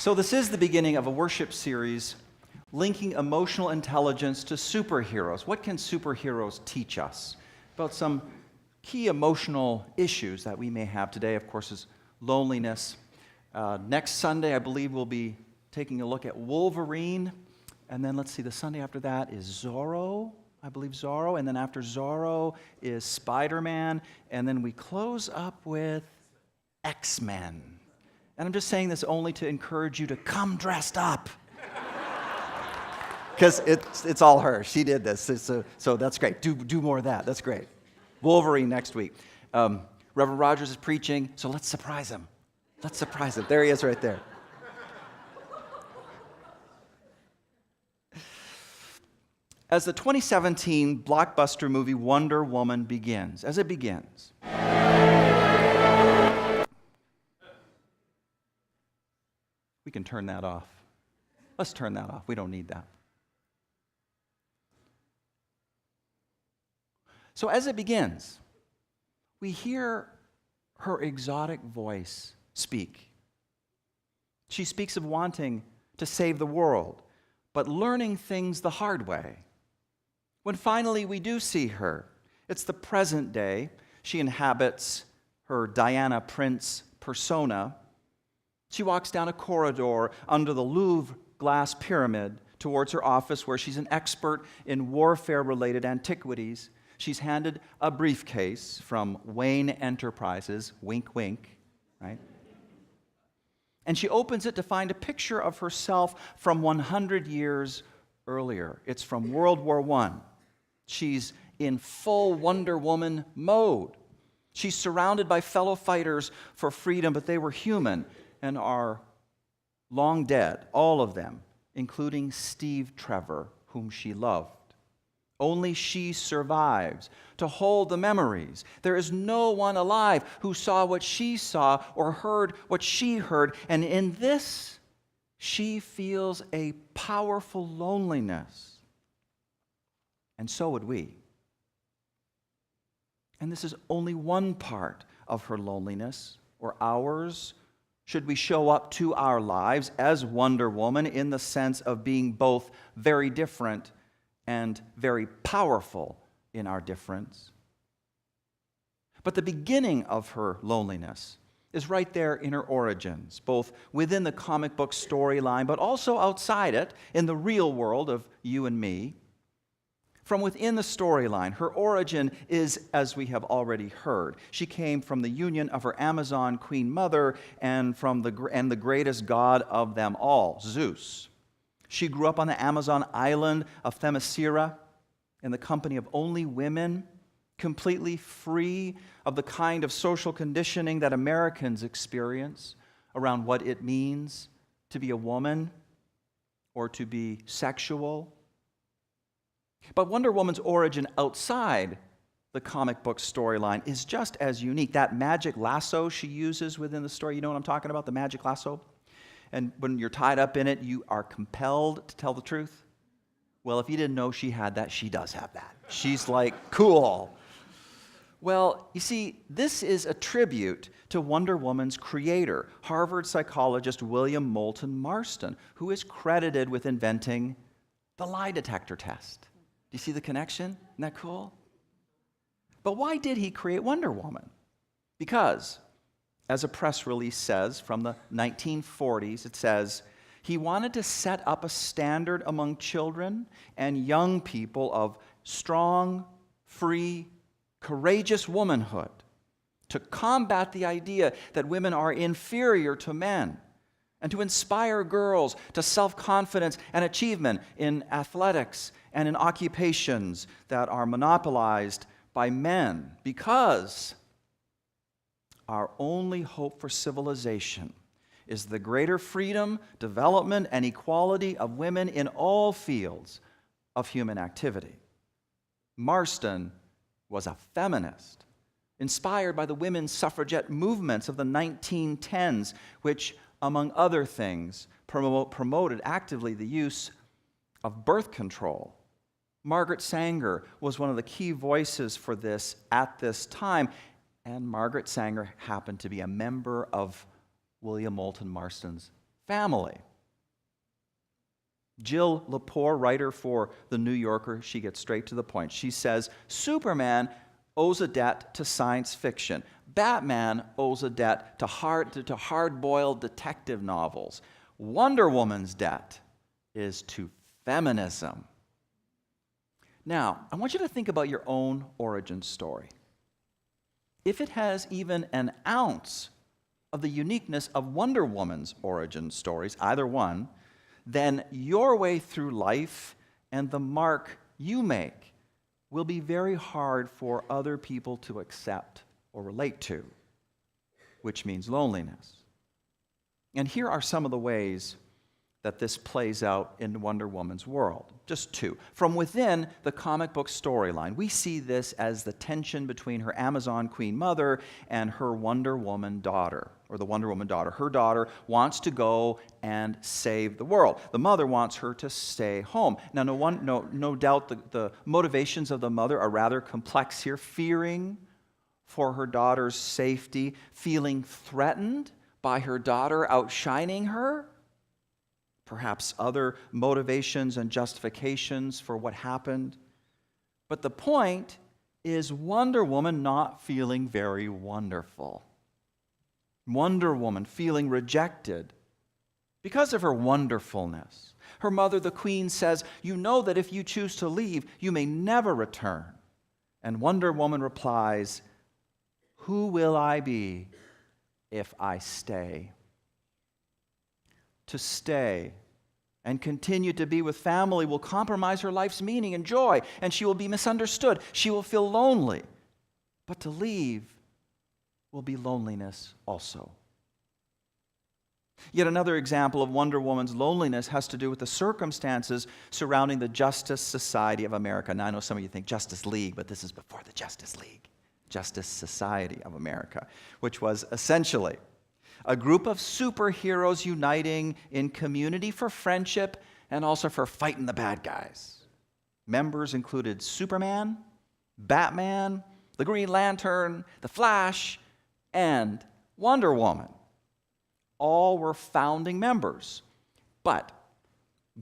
So this is the beginning of a worship series linking emotional intelligence to superheroes. What can superheroes teach us about some key emotional issues that we may have today? Of course, is loneliness. Next Sunday, I believe, we'll be taking a look at Wolverine. And then let's see, the Sunday after that is Zorro. I believe Zorro. And then after Zorro is Spider-Man. And then we close up with X-Men. And I'm just saying this only to encourage you to come dressed up. Because it's all her. She did this. So that's great. Do more of that. That's great. Wolverine next week. Reverend Rogers is preaching, so let's surprise him. Let's surprise him. There he is right there. As the 2017 blockbuster movie Wonder Woman begins, we can turn that off. Let's turn that off. We don't need that. So as it begins, we hear her exotic voice speak. She speaks of wanting to save the world, but learning things the hard way. When finally we do see her, it's the present day. She inhabits her Diana Prince persona. She walks down a corridor under the Louvre glass pyramid towards her office, where she's an expert in warfare-related antiquities. She's handed a briefcase from Wayne Enterprises, wink, wink, right? And she opens it to find a picture of herself from 100 years earlier. It's from World War I. She's in full Wonder Woman mode. She's surrounded by fellow fighters for freedom, but they were human and are long dead, all of them, including Steve Trevor, whom she loved. Only she survives to hold the memories. There is no one alive who saw what she saw or heard what she heard. And in this, she feels a powerful loneliness. And so would we. And this is only one part of her loneliness, or ours, should we show up to our lives as Wonder Woman in the sense of being both very different and very powerful in our difference. But the beginning of her loneliness is right there in her origins, both within the comic book storyline, but also outside it, in the real world of you and me. From within the storyline, her origin is, as we have already heard, she came from the union of her Amazon queen mother and the greatest god of them all, Zeus. She grew up on the Amazon island of Themyscira in the company of only women, completely free of the kind of social conditioning that Americans experience around what it means to be a woman or to be sexual. But Wonder Woman's origin outside the comic book storyline is just as unique. That magic lasso she uses within the story, you know what I'm talking about, the magic lasso? And when you're tied up in it, you are compelled to tell the truth. Well, if you didn't know she had that, she does have that. She's like, cool. Well, you see, this is a tribute to Wonder Woman's creator, Harvard psychologist William Moulton Marston, who is credited with inventing the lie detector test. Do you see the connection? Isn't that cool? But why did he create Wonder Woman? Because, as a press release says from the 1940s, it says, he wanted to set up a standard among children and young people of strong, free, courageous womanhood to combat the idea that women are inferior to men, and to inspire girls to self-confidence and achievement in athletics and in occupations that are monopolized by men, because our only hope for civilization is the greater freedom, development, and equality of women in all fields of human activity. Marston was a feminist, inspired by the women's suffragette movements of the 1910s, which, among other things, promoted actively the use of birth control. Margaret Sanger was one of the key voices for this at this time, and Margaret Sanger happened to be a member of William Moulton Marston's family. Jill Lepore, writer for The New Yorker, she gets straight to the point. She says, Superman owes a debt to science fiction. Batman owes a debt to hard-boiled detective novels. Wonder Woman's debt is to feminism. Now, I want you to think about your own origin story. If it has even an ounce of the uniqueness of Wonder Woman's origin stories, either one, then your way through life and the mark you make will be very hard for other people to accept or relate to, which means loneliness. And here are some of the ways that this plays out in Wonder Woman's world. Just two. From within the comic book storyline, we see this as the tension between her Amazon Queen mother and her Wonder Woman daughter, or the Wonder Woman daughter. Her daughter wants to go and save the world. The mother wants her to stay home. Now, no doubt the motivations of the mother are rather complex here, fearing for her daughter's safety, feeling threatened by her daughter outshining her, perhaps other motivations and justifications for what happened. But the point is Wonder Woman not feeling very wonderful. Wonder Woman feeling rejected because of her wonderfulness. Her mother, the Queen, says, "You know that if you choose to leave, you may never return." And Wonder Woman replies, "Who will I be if I stay?" To stay and continue to be with family will compromise her life's meaning and joy, and she will be misunderstood. She will feel lonely. But to leave will be loneliness also. Yet another example of Wonder Woman's loneliness has to do with the circumstances surrounding the Justice Society of America. Now, I know some of you think Justice League, but this is before the Justice League. Justice Society of America, which was essentially a group of superheroes uniting in community for friendship and also for fighting the bad guys. Members included Superman, Batman, the Green Lantern, the Flash, and Wonder Woman. All were founding members. But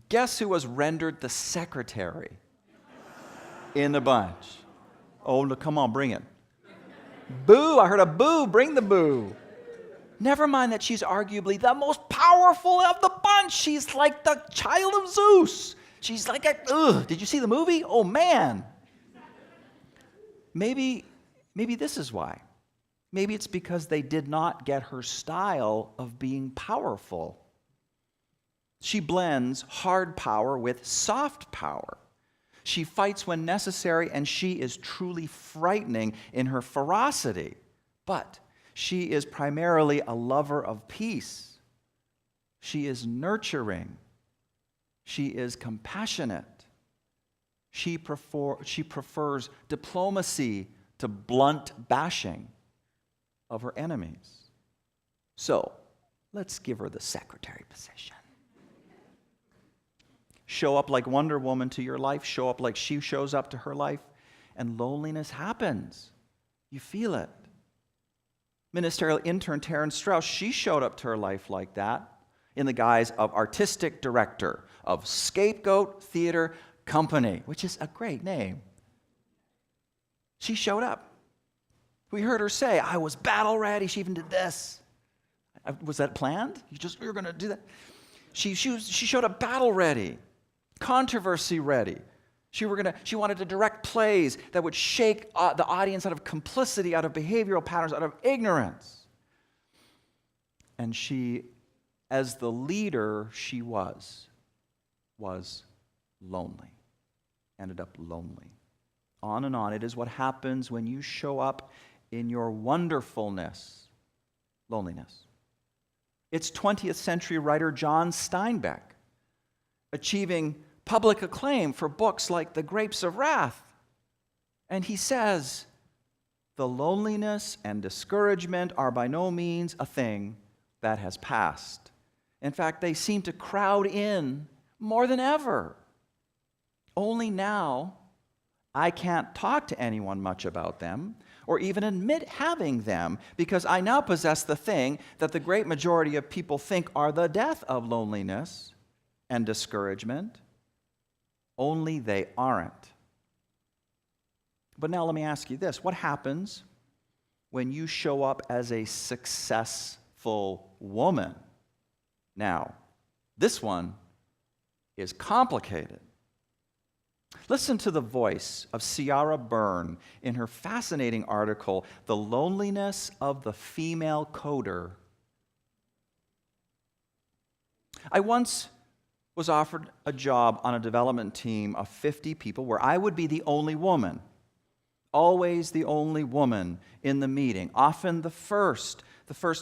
guess who was rendered the secretary in the bunch? Oh, no, come on, bring it. Boo, I heard a boo, bring the boo. Never mind that she's arguably the most powerful of the bunch. She's like the child of Zeus. She's like did you see the movie? Oh, man. Maybe this is why. Maybe it's because they did not get her style of being powerful. She blends hard power with soft power. She fights when necessary, and she is truly frightening in her ferocity. But she is primarily a lover of peace. She is nurturing. She is compassionate. She prefers diplomacy to blunt bashing of her enemies. So, let's give her the secretary position. Show up like Wonder Woman to your life. Show up like she shows up to her life. And loneliness happens. You feel it. Ministerial intern Taryn Strauss, she showed up to her life like that in the guise of artistic director of Scapegoat Theater Company, which is a great name. She showed up. We heard her say, "I was battle ready." She even did this. Was that planned? You're going to do that? She showed up battle ready, controversy ready. She wanted to direct plays that would shake the audience out of complicity, out of behavioral patterns, out of ignorance. And she, as the leader she was lonely. Ended up lonely. On and on. It is what happens when you show up in your wonderfulness. Loneliness. It's 20th century writer John Steinbeck achieving public acclaim for books like The Grapes of Wrath. And he says, "The loneliness and discouragement are by no means a thing that has passed. In fact, they seem to crowd in more than ever. Only now, I can't talk to anyone much about them or even admit having them, because I now possess the thing that the great majority of people think are the death of loneliness and discouragement. Only they aren't. But now let me ask you this. What happens when you show up as a successful woman? Now, this one is complicated. Listen to the voice of Ciara Byrne in her fascinating article, The Loneliness of the Female Coder. I once was offered a job on a development team of 50 people where I would be the only woman. Always the only woman in the meeting, often the first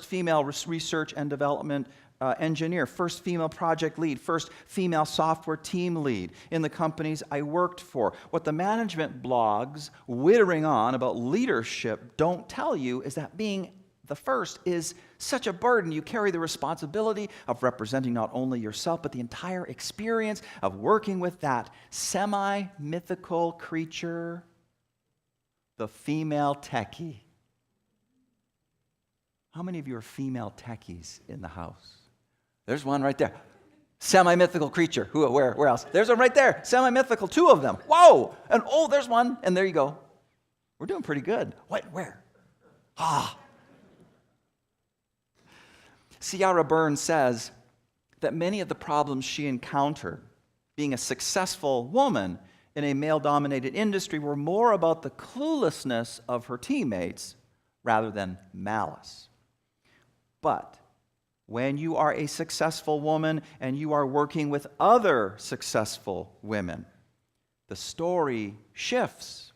female research and development engineer, first female project lead, first female software team lead in the companies I worked for. What the management blogs wittering on about leadership don't tell you is that being the first is such a burden. You carry the responsibility of representing not only yourself, but the entire experience of working with that semi-mythical creature, the female techie. How many of you are female techies in the house? There's one right there. Semi-mythical creature. Who? Where else? There's one right there. Semi-mythical. 2 of them. Whoa! And oh, there's one. And there you go. We're doing pretty good. What? Where? Ciara Byrne says that many of the problems she encountered being a successful woman in a male-dominated industry were more about the cluelessness of her teammates rather than malice. But when you are a successful woman and you are working with other successful women, the story shifts.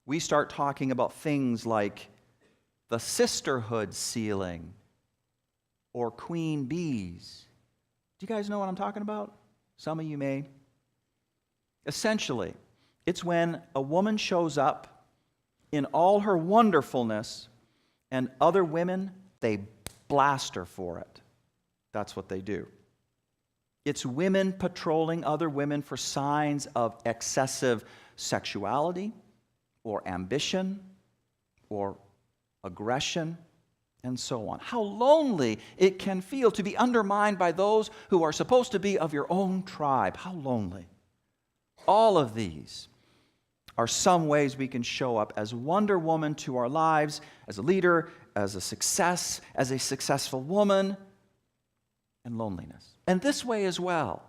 We start talking about things like the sisterhood ceiling or queen bees. Do you guys know what I'm talking about? Some of you may. Essentially, it's when a woman shows up in all her wonderfulness and other women, they blast her for it. That's what they do. It's women patrolling other women for signs of excessive sexuality or ambition or aggression and so on. How lonely it can feel to be undermined by those who are supposed to be of your own tribe. How lonely. All of these are some ways we can show up as Wonder Woman to our lives, as a leader, as a success, as a successful woman, and loneliness. And this way as well,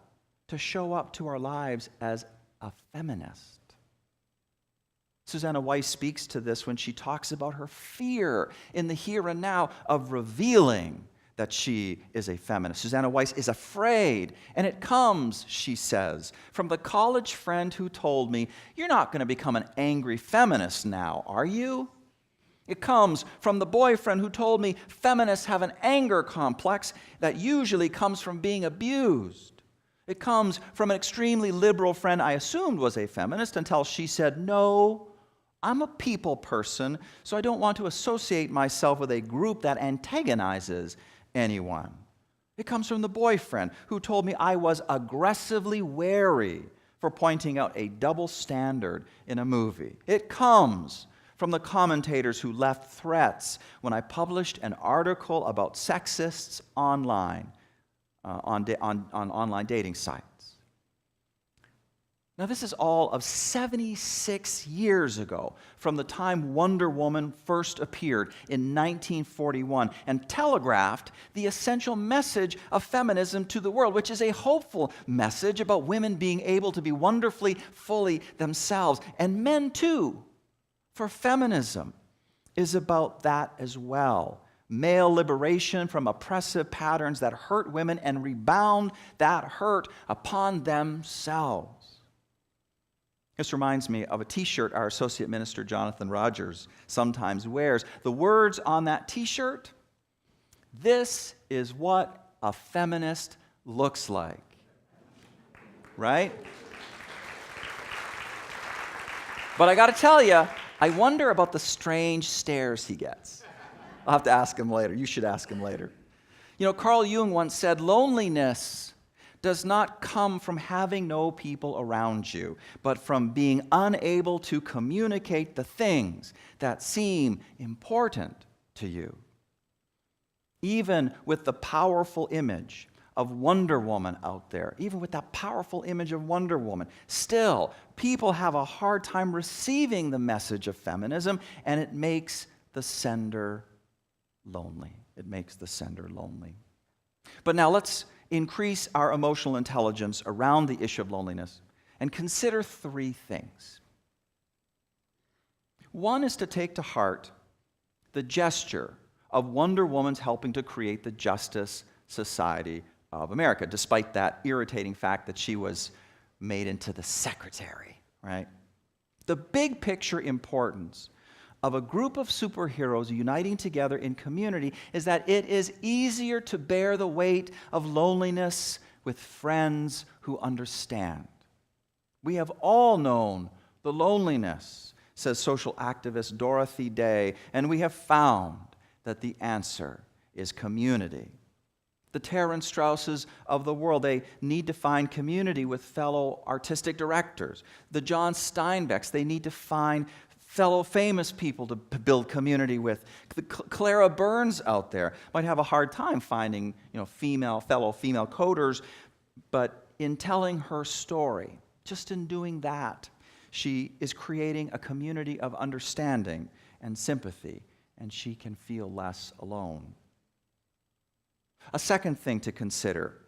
to show up to our lives as a feminist. Susanna Weiss speaks to this when she talks about her fear in the here and now of revealing that she is a feminist. Susanna Weiss is afraid, and it comes, she says, from the college friend who told me, "You're not going to become an angry feminist now, are you?" It comes from the boyfriend who told me feminists have an anger complex that usually comes from being abused. It comes from an extremely liberal friend I assumed was a feminist until she said, "No, I'm a people person, so I don't want to associate myself with a group that antagonizes anyone." It comes from the boyfriend who told me I was aggressively wary for pointing out a double standard in a movie. It comes from the commentators who left threats when I published an article about sexists online, on online dating sites. Now, this is all of 76 years ago from the time Wonder Woman first appeared in 1941 and telegraphed the essential message of feminism to the world, which is a hopeful message about women being able to be wonderfully, fully themselves, and men too. For feminism is about that as well. Male liberation from oppressive patterns that hurt women and rebound that hurt upon themselves. This reminds me of a t-shirt our associate minister Jonathan Rogers sometimes wears. The words on that t-shirt, "This is what a feminist looks like." Right? But I got to tell you, I wonder about the strange stares he gets. I'll have to ask him later. You should ask him later. You know, Carl Jung once said, loneliness does not come from having no people around you, but from being unable to communicate the things that seem important to you. Even with the powerful image of Wonder Woman out there, even with that powerful image of Wonder Woman, still, people have a hard time receiving the message of feminism, and it makes the sender lonely. It makes the sender lonely. But now let's increase our emotional intelligence around the issue of loneliness and consider three things. One is to take to heart the gesture of Wonder Woman's helping to create the Justice Society of America, despite that irritating fact that she was made into the secretary, right? The big picture importance of a group of superheroes uniting together in community is that it is easier to bear the weight of loneliness with friends who understand. We have all known the loneliness, says social activist Dorothy Day, and we have found that the answer is community. The Terence Strausses of the world, they need to find community with fellow artistic directors. The John Steinbecks, they need to find fellow famous people to build community with. The Clara Burns out there might have a hard time finding, fellow female coders, but in telling her story, just in doing that, she is creating a community of understanding and sympathy, and she can feel less alone. A second thing to consider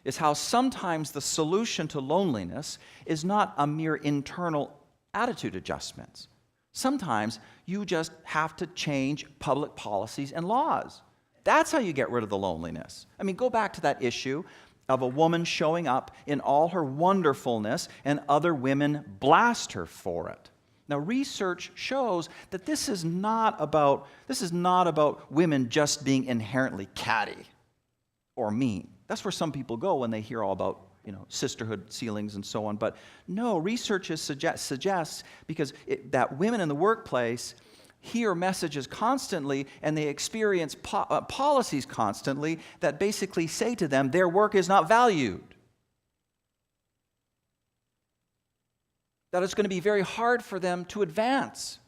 is how sometimes the solution to loneliness is not a mere internal attitude adjustments. Sometimes you just have to change public policies and laws. That's how you get rid of the loneliness. I mean, go back to that issue of a woman showing up in all her wonderfulness and other women blast her for it. Now, research shows that this is not about women just being inherently catty or mean. That's where some people go when they hear all about sisterhood ceilings and so on. But no, research suggests because that women in the workplace hear messages constantly and they experience policies constantly that basically say to them their work is not valued. That it's going to be very hard for them to advance.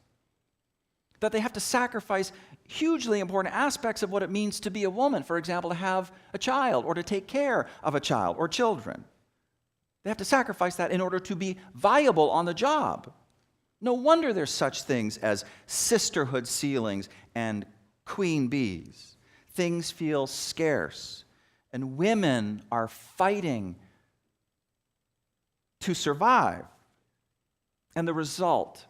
That they have to sacrifice hugely important aspects of what it means to be a woman. For example, to have a child or to take care of a child or children. They have to sacrifice that in order to be viable on the job. No wonder there's such things as sisterhood ceilings and queen bees. Things feel scarce, and women are fighting to survive. And the result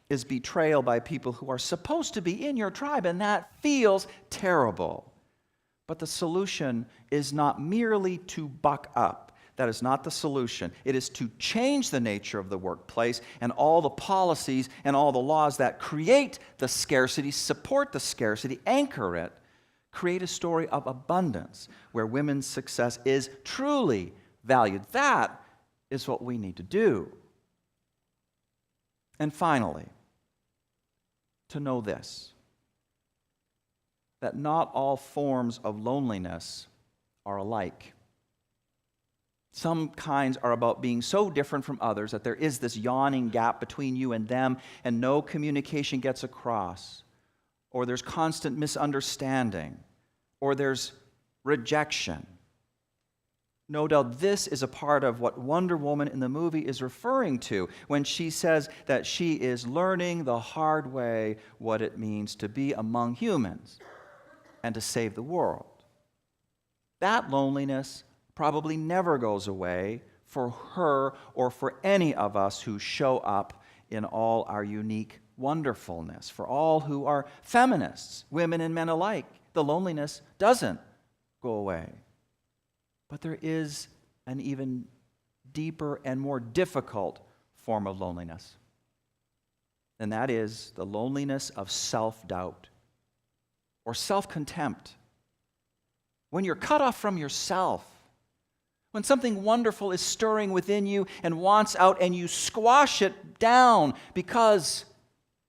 is betrayal by people who are supposed to be in your tribe, and that feels terrible. But the solution is not merely to buck up. That is not the solution. It is to change the nature of the workplace and all the policies and all the laws that create the scarcity, support the scarcity, anchor it, create a story of abundance where women's success is truly valued. That is what we need to do. And finally, to know this, that not all forms of loneliness are alike. Some kinds are about being so different from others that there is this yawning gap between you and them, and no communication gets across, or there's constant misunderstanding, or there's rejection. No doubt this is a part of what Wonder Woman in the movie is referring to when she says that she is learning the hard way what it means to be among humans and to save the world. That loneliness probably never goes away for her or for any of us who show up in all our unique wonderfulness. For all who are feminists, women and men alike, the loneliness doesn't go away. But there is an even deeper and more difficult form of loneliness. And that is the loneliness of self-doubt or self-contempt. When you're cut off from yourself, when something wonderful is stirring within you and wants out and you squash it down because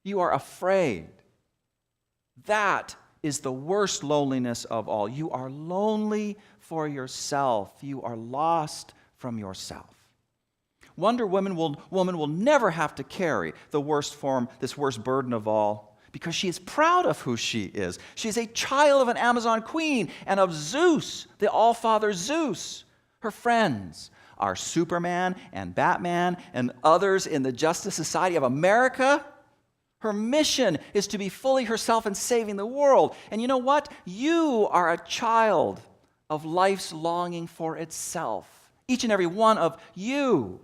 you are afraid. That is the worst loneliness of all. You are lonely for yourself. You are lost from yourself. Wonder Woman will never have to carry the worst form, this worst burden of all, because she is proud of who she is. She is a child of an Amazon queen and of Zeus, the All-Father Zeus. Her friends are Superman and Batman and others in the Justice Society of America. Her mission is to be fully herself in saving the world. And you know what? You are a child of life's longing for itself. Each and every one of you.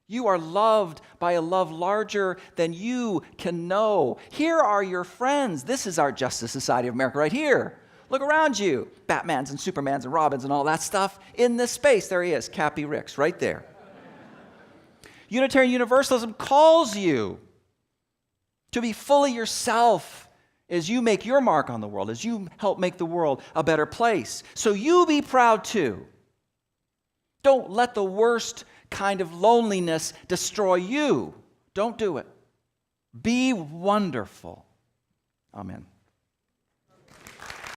You are loved by a love larger than you can know. Here are your friends. This is our Justice Society of America right here. Look around you. Batmans and Supermans and Robins and all that stuff in this space. There he is, Cappy Ricks, right there. Unitarian Universalism calls you to be fully yourself as you make your mark on the world, as you help make the world a better place. So you be proud too. Don't let the worst kind of loneliness destroy you. Don't do it. Be wonderful. Amen.